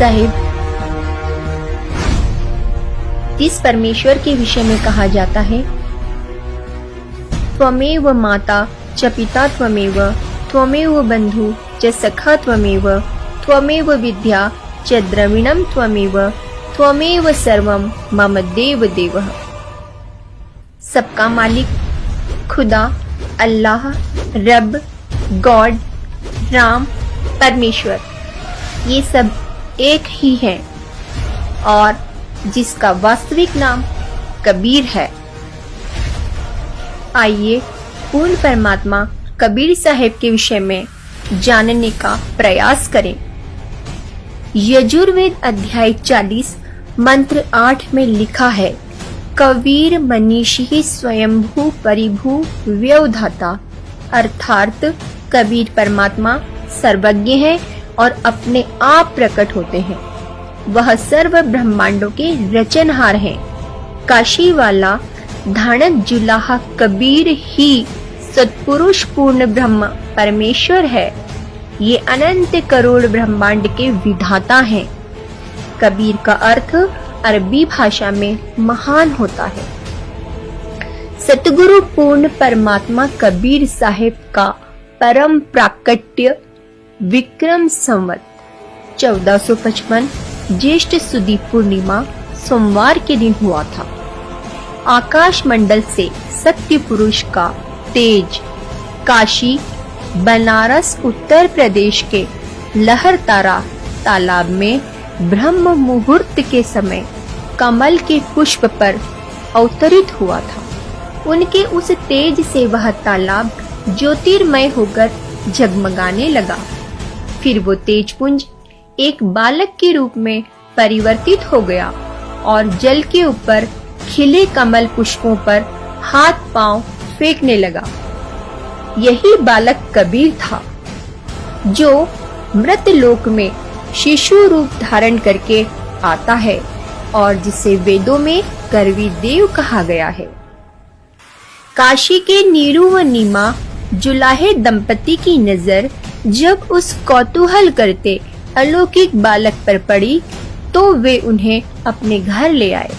साहिब, जिस परमेश्वर के विषय में कहा जाता है, त्वमेव माता च पिता त्वमेव, त्वमेव बंधु च सखा त्वमेव, त्वमेव विद्या च द्रविणम त्वमेव, त्वमेव सर्वम मम देव देवः। सबका मालिक, खुदा, अल्लाह, रब, गॉड, राम, परमेश्वर, ये सब एक ही है और जिसका वास्तविक नाम कबीर है। आइए पूर्ण परमात्मा कबीर साहिब के विषय में जानने का प्रयास करें। यजुर्वेद अध्याय 40 मंत्र 8 में लिखा है, कबीर मनीषी स्वयंभू परिभू व्यवधाता, अर्थात कबीर परमात्मा सर्वज्ञ है और अपने आप प्रकट होते हैं। वह सर्व ब्रह्मांडों के रचनहार हैं। काशी वाला धानक जुलाहा कबीर ही सत्पुरुष पूर्ण ब्रह्म परमेश्वर है। ये अनंत करोड़ ब्रह्मांड के विधाता हैं। कबीर का अर्थ अरबी भाषा में महान होता है। सतगुरु पूर्ण परमात्मा कबीर साहिब का परम प्राकट्य विक्रम संवत 1455 ज्येष्ठ सुदी पूर्णिमा सोमवार के दिन हुआ था। आकाश मंडल से सत्य पुरुष का तेज काशी, बनारस, उत्तर प्रदेश के लहरतारा तालाब में ब्रह्म मुहूर्त के समय कमल के पुष्प पर अवतरित हुआ था। उनके उस तेज से वह तालाब ज्योतिर्मय होकर जगमगाने लगा। फिर वो तेजपुंज एक बालक के रूप में परिवर्तित हो गया और जल के ऊपर खिले कमल पुष्पों पर हाथ पांव फेंकने लगा। यही बालक कबीर था, जो मृत लोक में शिशु रूप धारण करके आता है और जिसे वेदों में करवी देव कहा गया है। काशी के नीरू व नीमा जुलाहे दंपति की नजर जब उस कौतूहल करते अलौकिक बालक पर पड़ी तो वे उन्हें अपने घर ले आए।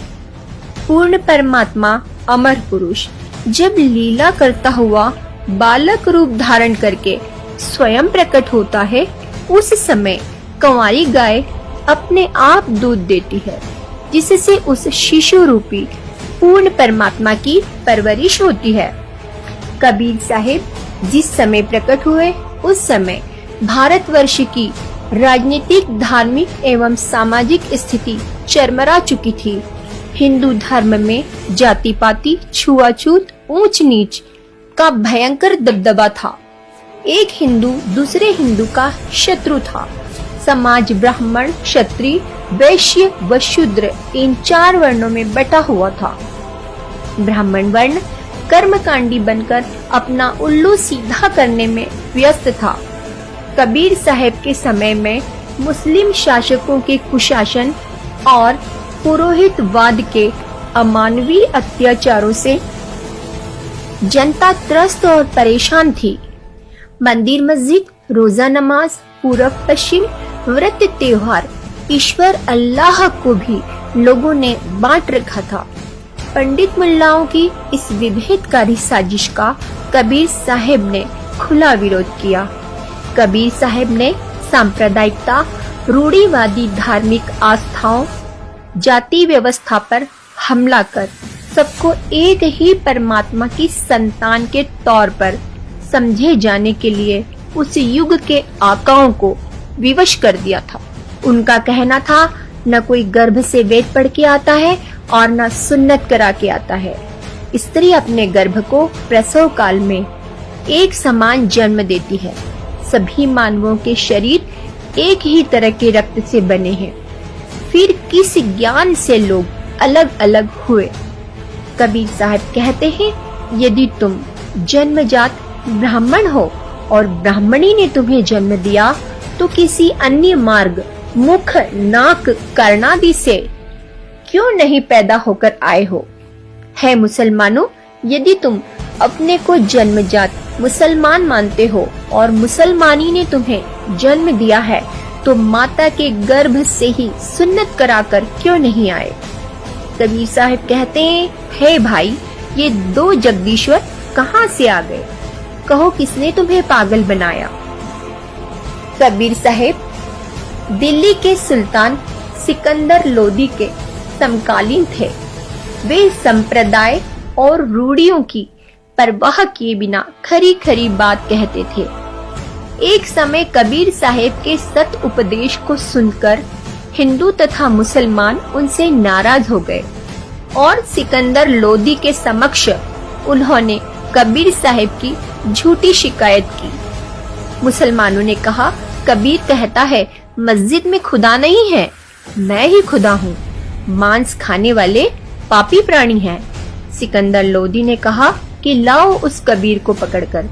पूर्ण परमात्मा अमर पुरुष जब लीला करता हुआ बालक रूप धारण करके स्वयं प्रकट होता है, उस समय कंवारी गाय अपने आप दूध देती है, जिससे उस शिशु रूपी पूर्ण परमात्मा की परवरिश होती है। कबीर साहिब जिस समय प्रकट हुए, उस समय भारतवर्ष की राजनीतिक, धार्मिक एवं सामाजिक स्थिति चरमरा चुकी थी। हिंदू धर्म में जाति पाति, छुआछूत, ऊंच नीच का भयंकर दबदबा था। एक हिंदू दूसरे हिंदू का शत्रु था। समाज ब्राह्मण, क्षत्रिय, वैश्य व शूद्र इन 4 वर्णों में बटा हुआ था। ब्राह्मण वर्ण कर्मकांडी बनकर अपना उल्लू सीधा करने में व्यस्त था। कबीर साहिब के समय में मुस्लिम शासकों के कुशासन और पुरोहितवाद के अमानवीय अत्याचारों से जनता त्रस्त और परेशान थी। मंदिर मस्जिद, रोजा नमाज, पूरब पश्चिम, व्रत त्योहार, ईश्वर अल्लाह को भी लोगों ने बांट रखा था। पंडित मुल्लाओं की इस विभेदकारी साजिश का कबीर साहिब ने खुला विरोध किया। कबीर साहिब ने सांप्रदायिकता, रूढ़िवादी धार्मिक आस्थाओं, जाति व्यवस्था पर हमला कर सबको एक ही परमात्मा की संतान के तौर पर समझे जाने के लिए उस युग के आकाओं को विवश कर दिया था। उनका कहना था, न कोई गर्भ से वेद पढ़ के आता है और न सुन्नत करा के आता है। स्त्री अपने गर्भ को प्रसव काल में एक समान जन्म देती है। सभी मानवों के शरीर एक ही तरह के रक्त से बने हैं। फिर किस ज्ञान से लोग अलग अलग हुए? कबीर साहब कहते हैं, यदि तुम जन्मजात ब्राह्मण हो और ब्राह्मणी ने तुम्हें जन्म दिया, तो किसी अन्य मार्ग, मुख, नाक, कर्णादि से क्यों नहीं पैदा होकर आए हो? है मुसलमानों, यदि तुम अपने को जन्मजात मुसलमान मानते हो और मुसलमानी ने तुम्हें जन्म दिया है, तो माता के गर्भ से ही सुन्नत कराकर क्यों नहीं आए? कबीर साहब कहते हैं, हे भाई, ये दो जगदीश्वर कहाँ से आ गए? कहो किसने तुम्हें पागल बनाया? कबीर साहब दिल्ली के सुल्तान सिकंदर लोदी के समकालीन थे। वे संप्रदाय और रूढ़ियों की परवाह किए बिना खरी खरी बात कहते थे। एक समय कबीर साहब के सत उपदेश को सुनकर हिंदू तथा मुसलमान उनसे नाराज हो गए और सिकंदर लोदी के समक्ष उन्होंने कबीर साहब की झूठी शिकायत की। मुसलमानों ने कहा, कबीर कहता है मस्जिद में खुदा नहीं है, मैं ही खुदा हूँ। मांस खाने वाले पापी प्राणी हैं। सिकंदर लोदी ने कहा कि लाओ उस कबीर को पकड़कर।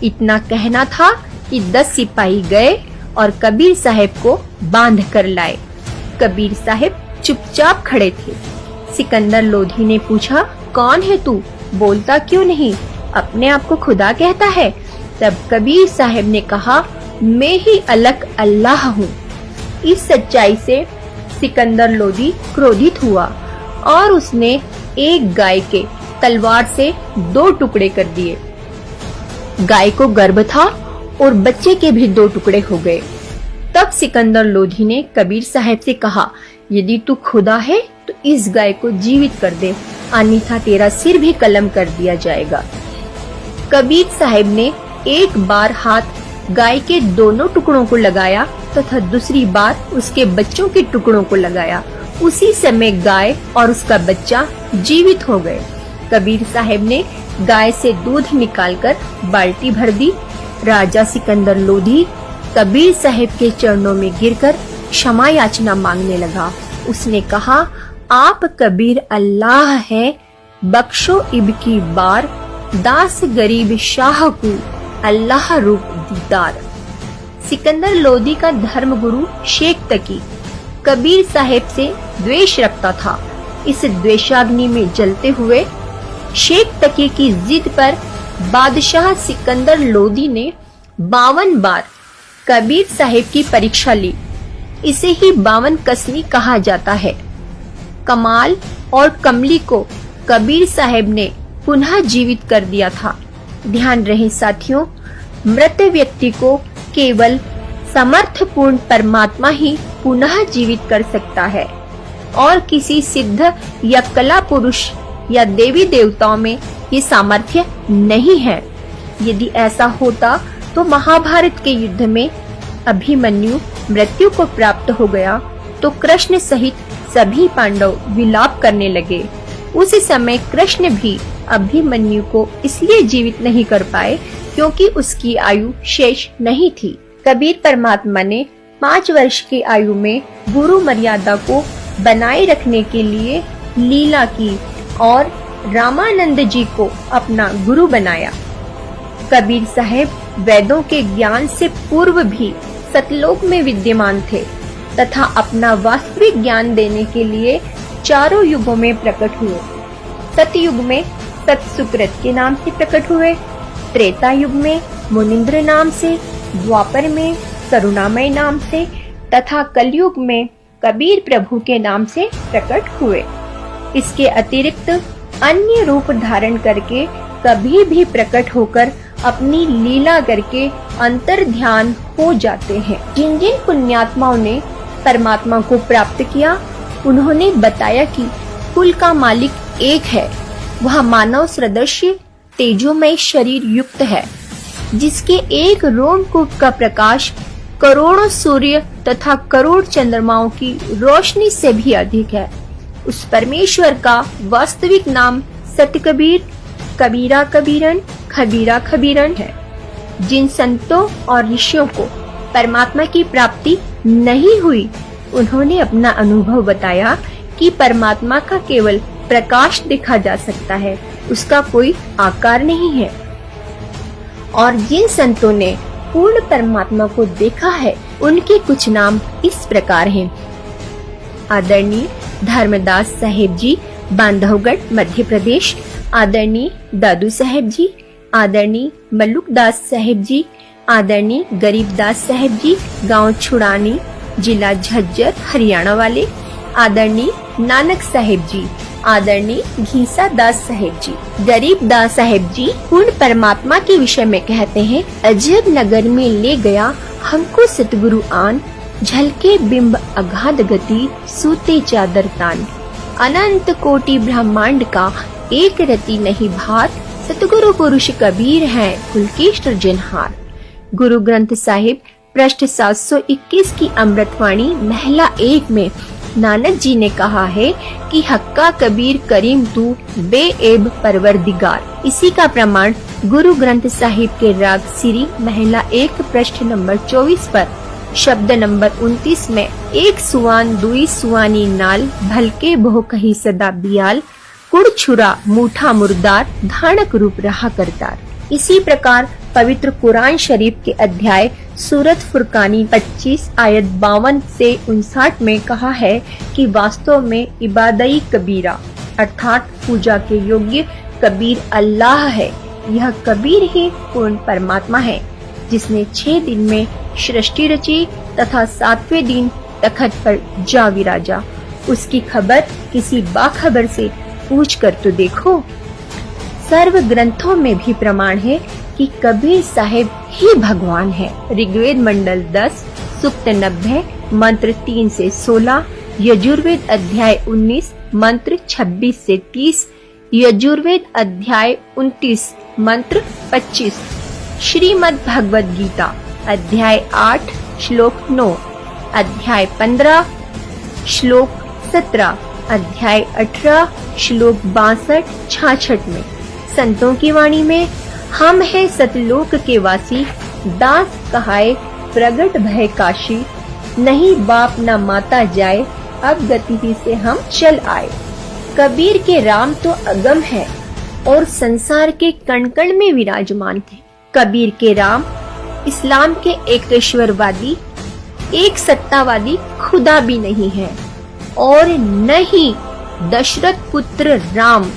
इतना कहना था कि 10 सिपाही गए और कबीर साहब को बांध कर लाए। कबीर साहब चुपचाप खड़े थे। सिकंदर लोधी ने पूछा, कौन है तू? बोलता क्यों नहीं? अपने आप को खुदा कहता है। तब कबीर साहब ने कहा, मैं ही अलग अल्लाह हूँ। इस सच्चाई से सिकंदर लोधी क्रोधित हुआ और उसने एक गाय के तलवार से 2 टुकड़े कर दिए। गाय को गर्भ था और बच्चे के भी 2 टुकड़े हो गए। तब सिकंदर लोधी ने कबीर साहब से कहा, यदि तू खुदा है तो इस गाय को जीवित कर दे, अन्यथा तेरा सिर भी कलम कर दिया जाएगा। कबीर साहब ने एक बार हाथ गाय के दोनों टुकड़ों को लगाया तथा दूसरी बार उसके बच्चों के टुकड़ों को लगाया। उसी समय गाय और उसका बच्चा जीवित हो गए। कबीर साहब ने गाय से दूध निकालकर बाल्टी भर दी। राजा सिकंदर लोधी कबीर साहब के चरणों में गिरकर क्षमा याचना मांगने लगा। उसने कहा, आप कबीर अल्लाह है, बख्शो इब की बार, दास गरीब शाह को अल्लाह रूप दीदार। सिकंदर लोधी का धर्मगुरु शेख तकी कबीर साहब से द्वेष रखता था। इस द्वेषाग्नि में जलते हुए शेख तकी की जिद पर बादशाह सिकंदर लोधी ने 52 बार कबीर साहब की परीक्षा ली। इसे ही 52 कसमी कहा जाता है। कमाल और कमली को कबीर साहब ने पुनः जीवित कर दिया था। ध्यान रहे साथियों, मृत व्यक्ति को केवल समर्थपूर्ण परमात्मा ही पुनः जीवित कर सकता है और किसी सिद्ध या कला पुरुष या देवी देवताओं में ये सामर्थ्य नहीं है। यदि ऐसा होता तो महाभारत के युद्ध में अभिमन्यु मृत्यु को प्राप्त हो गया तो कृष्ण सहित सभी पांडव विलाप करने लगे। उस समय कृष्ण भी अभिमन्यु को इसलिए जीवित नहीं कर पाए क्योंकि उसकी आयु शेष नहीं थी। कबीर परमात्मा ने 5 वर्ष की आयु में गुरु मर्यादा को बनाए रखने के लिए लीला की और रामानंद जी को अपना गुरु बनाया। कबीर साहब वेदों के ज्ञान से पूर्व भी सतलोक में विद्यमान थे तथा अपना वास्तविक ज्ञान देने के लिए चारों युगों में प्रकट हुए। सतयुग में सतसुकृत के नाम से प्रकट हुए, त्रेता युग में मुनिंद्र नाम से, द्वापर में करुणामय नाम से तथा कलयुग में कबीर प्रभु के नाम से प्रकट हुए। इसके अतिरिक्त अन्य रूप धारण करके कभी भी प्रकट होकर अपनी लीला करके अंतर ध्यान हो जाते हैं। जिन जिन पुण्यात्माओं ने परमात्मा को प्राप्त किया, उन्होंने बताया कि कुल का मालिक एक है। वह मानव सदृश तेजोमय शरीर युक्त है, जिसके एक रोमकूप का प्रकाश करोड़ों सूर्य तथा करोड़ चंद्रमाओं की रोशनी से भी अधिक है। उस परमेश्वर का वास्तविक नाम सतकबीर, कबीरा कबीरन, खबीरा खबीरन है। जिन संतों और ऋषियों को परमात्मा की प्राप्ति नहीं हुई, उन्होंने अपना अनुभव बताया कि परमात्मा का केवल प्रकाश देखा जा सकता है, उसका कोई आकार नहीं है। और जिन संतों ने पूर्ण परमात्मा को देखा है, उनके कुछ नाम इस प्रकार हैं। आदरणीय धर्मदास साहेब जी, बांधवगढ़, मध्य प्रदेश। आदरणीय दादू साहेब जी, आदरणीय मल्लुकदास साहेब जी, आदरणीय गरीबदास साहेब जी, गांव छुड़ानी, जिला झज्जर हरियाणा वाले आदरणीय नानक साहेब जी, आदरणीय घीसा दास साहेब जी, गरीब दास साहेब जी पूर्ण परमात्मा के विषय में कहते हैं, अजब नगर में ले गया हमको सतगुरु आन, झलके बिंब अगाध गति सूते चादर तान। अनंत कोटि ब्रह्मांड का एक रति नहीं भार, सतगुरु पुरुष कबीर हैं कुल के सृजनहार। गुरु ग्रंथ साहिब पृष्ठ 721 की अमृतवाणी महिला 1 में नानक जी ने कहा है कि हक्का कबीर करीम तू बेएब परवरदिगार। इसी का प्रमाण गुरु ग्रंथ साहिब के राग सिरी महिला 1 पृष्ठ नंबर 24 पर शब्द नंबर 29 में एक सुवान दुई सुवानी नाल, भलके बहु कही सदा बियाल, कुड़ छुरा मूठा मुर्दार, धानक रूप रहा करतार। इसी प्रकार पवित्र कुरान शरीफ के अध्याय सूरत फुरकानी 25 आयत 52 से 59 में कहा है कि वास्तव में इबादई कबीरा अर्थात पूजा के योग्य कबीर अल्लाह है। यह कबीर ही पूर्ण परमात्मा है जिसने 6 दिन में सृष्टि रची तथा 7वें दिन तखत पर जा विराजा। उसकी खबर किसी बाखबर से पूछ कर तो देखो। सर्व ग्रंथों में भी प्रमाण है कि कबीर साहिब ही भगवान है। ऋग्वेद मंडल 10 सूक्त 90 मंत्र 3 से 16, यजुर्वेद अध्याय 19 मंत्र 26 से 30, यजुर्वेद अध्याय 29 मंत्र 25, श्रीमद् भगवद गीता अध्याय 8 श्लोक 9, अध्याय 15 श्लोक 17, अध्याय 18 श्लोक 62-66 में संतों की वाणी में हम है सतलोक के वासी, दास कहाए प्रगट भय काशी, नहीं बाप न माता जाए, अब गति ही से हम चल आए। कबीर के राम तो अगम है और संसार के कण कण में विराजमान थे। कबीर के राम इस्लाम के एकेश्वरवादी, एक सत्तावादी खुदा भी नहीं है और न ही दशरथ पुत्र राम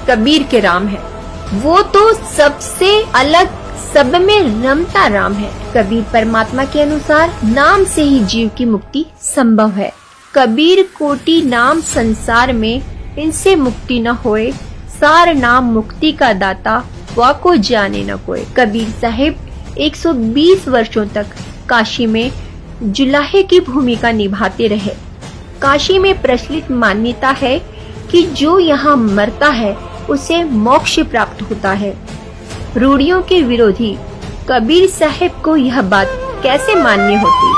कबीर के राम है। वो तो सबसे अलग, सब में रमता राम है। कबीर परमात्मा के अनुसार नाम से ही जीव की मुक्ति संभव है। कबीर कोटि नाम संसार में, इनसे मुक्ति न होए, सार नाम मुक्ति का दाता, वाको जाने न कोई। कबीर साहिब 120 वर्षों तक काशी में जुलाहे की भूमिका निभाते रहे। काशी में प्रचलित मान्यता है कि जो यहाँ मरता है उसे मोक्ष प्राप्त होता है। रूढ़ियों के विरोधी कबीर साहिब को यह बात कैसे मान्य होती,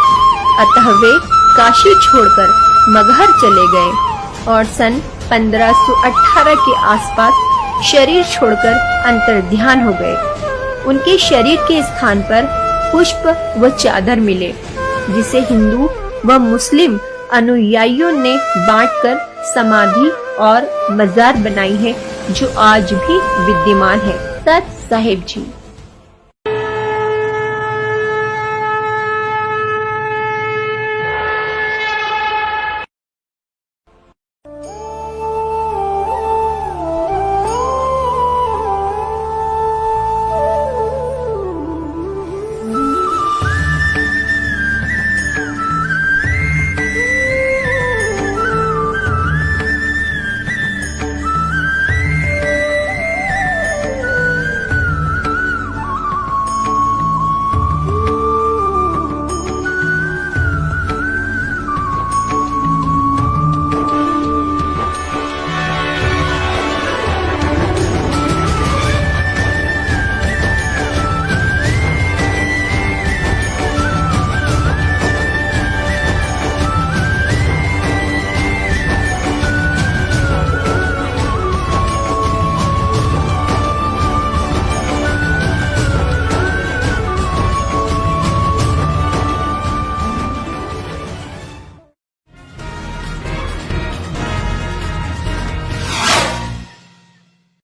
अतः वे काशी छोड़कर मगहर चले गए और सन 1518 के आसपास शरीर छोड़कर अंतर्ध्यान हो गए। उनके शरीर के स्थान पर पुष्प व चादर मिले, जिसे हिंदू व मुस्लिम अनुयायियों ने बांटकर समाधि और मजार बनाई है, जो आज भी विद्यमान है। सत साहिब जी।